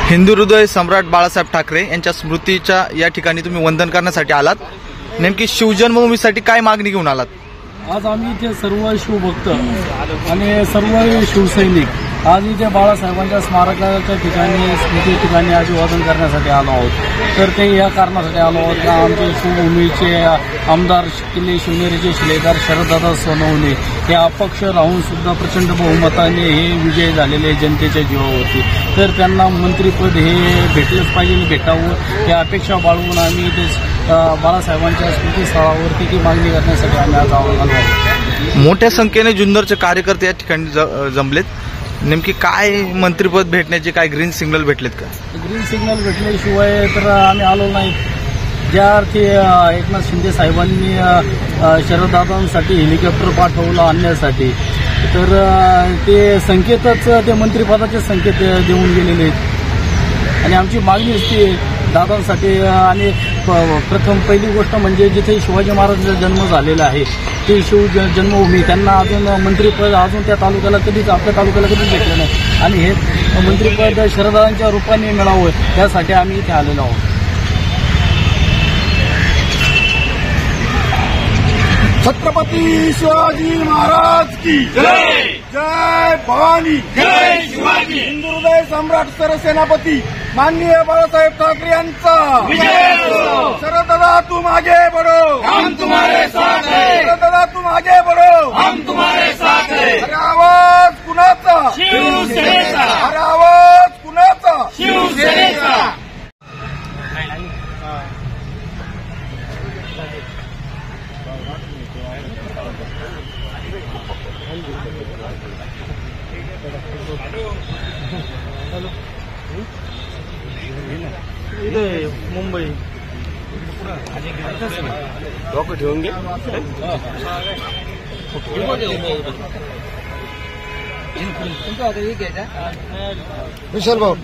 हिंदू हृदय सम्राट बाळासाहेब ठाकरे यांच्या स्मृतीच्या या ठिकाणी तुम्ही वंदन करण्यासाठी आलात. नेमकी शिवजन्मभूमीसाठी काय मागणी घेऊन आलात? आज आम्ही इथे सर्व शिवभक्त आणि सर्व शिवसैनिक आज इथे बाळासाहेबांच्या स्मारकाच्या ठिकाणी स्मृती ठिकाणी अभिवादन करण्यासाठी आलो आहोत. तर ते या कारणासाठी आलो आहोत का आमचे शिवभूमीचे आमदार किल्ले शिवनेरीचे शिलेदार शरददादा सोनवणे हे अपक्ष राहून सुद्धा प्रचंड बहुमताने हे विजय झालेले जनतेच्या जीवावरती. तर त्यांना मंत्रिपद हे भेटलंच पाहिजे, भेटावं ही अपेक्षा बाळगून आम्ही इथे बाळासाहेबांच्या स्मृतीस्थळावरती ती मागणी करण्यासाठी आम्ही आज आलो आहोत. मोठ्या संख्येने जुन्नरचे कार्यकर्ते या ठिकाणी जमलेत. नेमकी काय मंत्रिपद भेटण्याचे काय ग्रीन सिग्नल भेटलेत का? ग्रीन सिग्नल भेटल्याशिवाय तर आम्ही आलो नाही. ज्या अर्थी एकनाथ शिंदे साहेबांनी शरददादांसाठी हेलिकॉप्टर पाठवलं आणण्यासाठी, तर ते संकेतच ते मंत्रिपदाचे संकेत देऊन गेलेले आहेत. आणि आमची मागणी असते दादांसाठी. आणि प्रथम पहिली गोष्ट म्हणजे जिथे शिवाजी महाराजांचा जन्म झालेला आहे ते जन्मभूमी, त्यांना अजून मंत्रिपद अजून त्या तालुक्याला कधीच आपल्या तालुक्याला कधीच भेटलं नाही. आणि हे मंत्रिपद शरददादांच्या रूपाने मिळावं त्यासाठी आम्ही इथे आलेलो आहोत. छत्रपती शिवाजी महाराज की जय. जय भवानी, जय शिवाजी. हिंदू हृदय सम्राट सरसेनापती माननीय बाळासाहेब ठाकरे यांचा विजय असो. शरददादा तुम आगे बढ़ो, हम तुम्हारे साथ हैं. शरददादा तुम आगे बढ़ो, हम तुम्हारे साथ हैं. अरे आवाज कुणाचा? शिवसेनेचा. अरे आवाज कुणाचा? शिवसेनेचा. मुंबई लोक ठेवून घे. विशाल भाऊ